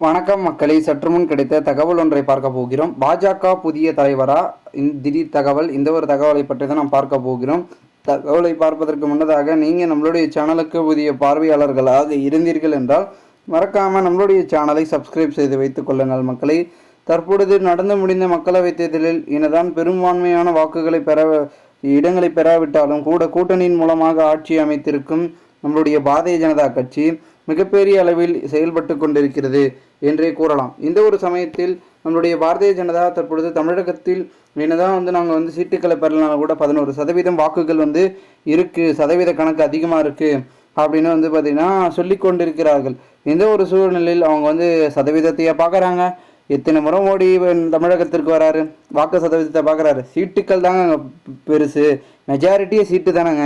வணக்கம் மக்களை, சற்று முன் கிடைத்த தகவல் ஒன்றை பார்க்க போகிறோம். பாஜக புதிய தலைவரா? திடீர் தகவல். இந்த ஒரு தகவலை பற்றி தான் நாம் பார்க்க போகிறோம். தகவலை பார்ப்பதற்கு முன்னதாக நீங்கள் நம்மளுடைய சேனலுக்கு புதிய பார்வையாளர்களாக இருந்தீர்கள் என்றால் மறக்காமல் நம்மளுடைய சேனலை சப்ஸ்கிரைப் செய்து வைத்துக் கொள்ளுங்கள். மக்களை, தற்பொழுது நடந்து முடிந்த மக்களவைத் தேர்தலில் இனதான் பெரும்பான்மையான வாக்குகளை இடங்களை பெறாவிட்டாலும் கூட கூட்டணியின் மூலமாக ஆட்சி அமைத்திருக்கும் நம்மளுடைய பாரதிய ஜனதா கட்சி மிகப்பெரிய அளவில் செயல்பட்டு கொண்டிருக்கிறது என்றே கூறலாம். இந்த ஒரு சமயத்தில் நம்மளுடைய பாரதிய ஜனதா தற்பொழுது தமிழகத்தில் என்னதான் நாங்கள் சீட்டுக்களை பெறலாம் கூட 11% வாக்குகள் இருக்குது, சதவீத கணக்கு அதிகமாக இருக்குது அப்படின்னு பார்த்திங்கன்னா சொல்லி கொண்டிருக்கிறார்கள். இந்த ஒரு சூழ்நிலையில் அவங்க சதவீதத்தையே பார்க்குறாங்க. எத்தனை முறை மோடி தமிழகத்திற்கு வராரு, வாக்கு சதவீதத்தை பார்க்குறாரு. சீட்டுக்கள் தாங்க பெருசு, மெஜாரிட்டியே சீட்டு தானேங்க,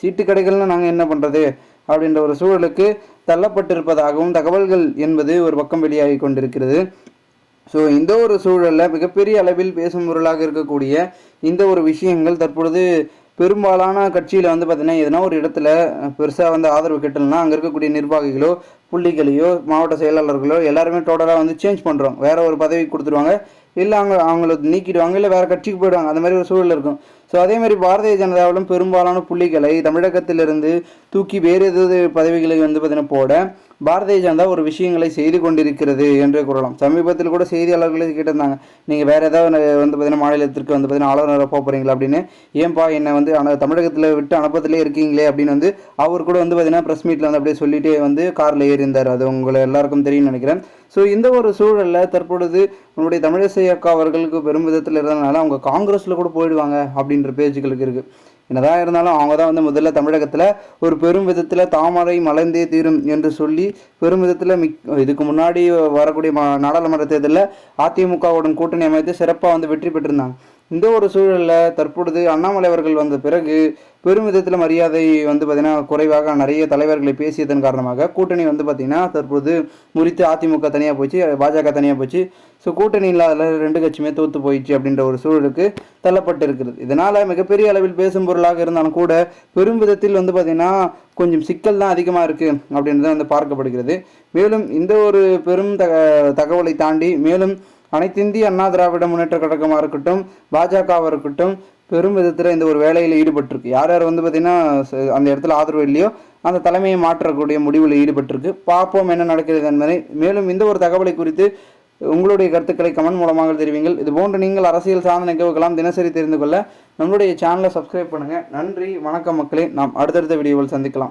சீட்டு கிடைக்கலன்னா நாங்கள் என்ன பண்ணுறது அப்படின்ற ஒரு சூழலுக்கு தள்ளப்பட்டிருப்பதாகவும் தகவல்கள் என்பது ஒரு பக்கம் வெளியாகி கொண்டிருக்கிறது. ஸோ இந்த ஒரு சூழலில் மிகப்பெரிய அளவில் பேசும் பொருளாக இருக்கக்கூடிய இந்த ஒரு விஷயங்கள் தற்பொழுது பெரும்பாலான கட்சியில் பார்த்திங்கன்னா எதனா ஒரு இடத்துல பெருசாக ஆதரவு கிட்டலன்னா அங்கே இருக்கக்கூடிய நிர்வாகிகளோ புள்ளிகளையோ மாவட்ட செயலாளர்களோ எல்லாருமே டோட்டலாக சேஞ்ச் பண்ணுறோம், வேற ஒரு பதவி கொடுத்துருவாங்க, இல்லை அவங்கள நீக்கிடுவாங்க, இல்லை வேறு கட்சிக்கு போயிடுவாங்க. அந்த மாதிரி ஒரு சூழல் இருக்கும். ஸோ அதே மாதிரி பாரதிய ஜனதாவிலும் பெரும்பாலான புள்ளிகளை தமிழகத்திலிருந்து தூக்கி வேறு எதாவது பதவிகளை பார்த்திங்கன்னா போட பாரதிய ஜனதா ஒரு விஷயங்களை செய்து கொண்டிருக்கிறது என்றே கூறலாம். சமீபத்தில் கூட செய்தியாளர்களே கேட்டிருந்தாங்க, நீங்கள் வேறு ஏதாவது பார்த்திங்கன்னா மாநிலத்திற்கு பார்த்திங்கன்னா ஆளுநராக போகிறீங்களா அப்படின்னு. ஏன்பா என்னை தமிழகத்தில் விட்டு அனுப்பத்திலே இருக்கீங்களே அப்படின்னு அவர் கூட பார்த்திங்கன்னா ப்ரெஸ் மீட்டில் அப்படியே சொல்லிகிட்டே காரில் ஏறிந்தார். அது உங்களை எல்லாருக்கும் தெரியும்னு நினைக்கிறேன். ஸோ இந்த ஒரு சூழலில் தற்பொழுது நம்முடைய தமிழிசை அக்கா அவர்களுக்கு பெரும் விதத்தில் இருந்ததுனால அவங்க காங்கிரஸில் கூட போயிடுவாங்க அப்படின்ற பேச்சுக்களுக்கு இருக்குது. என்னதான் இருந்தாலும் அவங்க தான் முதல்ல தமிழகத்தில் ஒரு பெரும் விதத்தில் தாமரை மலர்ந்தே தீரும் என்று சொல்லி பெரும் விதத்தில் இதுக்கு முன்னாடி வரக்கூடிய நாடாளுமன்ற தேர்தலில் அதிமுகவுடன் கூட்டணி அமைத்து சிறப்பாக வெற்றி பெற்றிருந்தாங்க. இந்த ஒரு சூழலில் தற்பொழுது அண்ணாமலை அவர்கள் வந்த பிறகு பெரும் விதத்தில் மரியாதை பார்த்திங்கன்னா குறைவாக நிறைய தலைவர்களை பேசியதன் காரணமாக கூட்டணி பார்த்திங்கன்னா தற்போது முறித்து அதிமுக தனியாக போச்சு, பாஜக தனியாக போச்சு. ஸோ கூட்டணி இல்லாத ரெண்டு கட்சியுமே தோற்று போயிடுச்சு அப்படின்ற ஒரு சூழலுக்கு தள்ளப்பட்டு இருக்கிறது. இதனால் மிகப்பெரிய அளவில் பேசும் பொருளாக இருந்தாலும் கூட பெரும் விதத்தில் பார்த்திங்கன்னா கொஞ்சம் சிக்கல் தான் அதிகமாக இருக்குது அப்படின்றது பார்க்கப்படுகிறது. மேலும் இந்த ஒரு பெரும் தகவலை தாண்டி மேலும் அனைத்திந்திய அண்ணா திராவிட முன்னேற்ற கழகமாக இருக்கட்டும், பாஜகவாக இருக்கட்டும் பெரும் விதத்தில் இந்த ஒரு வேலையில் ஈடுபட்டிருக்கு. யார் யார் பார்த்திங்கன்னா அந்த இடத்துல ஆதரவு இல்லையோ அந்த தலைமையை மாற்றக்கூடிய முடிவில் ஈடுபட்டிருக்கு. பார்ப்போம் என்ன நடக்கிறது என்பதை. மேலும் இந்த ஒரு தகவலை குறித்து உங்களுடைய கருத்துக்களை கமெண்ட் மூலமாக தெரிவிங்கள். இது போன்று நீங்கள் அரசியல் சார்ந்த நிகழ்வுகளாம் தினசரி தெரிந்து கொள்ள நம்மளுடைய சேனலை சப்ஸ்கிரைப் பண்ணுங்கள். நன்றி, வணக்கம் மக்களே. நாம் அடுத்தடுத்த வீடியோவில் சந்திக்கலாம்.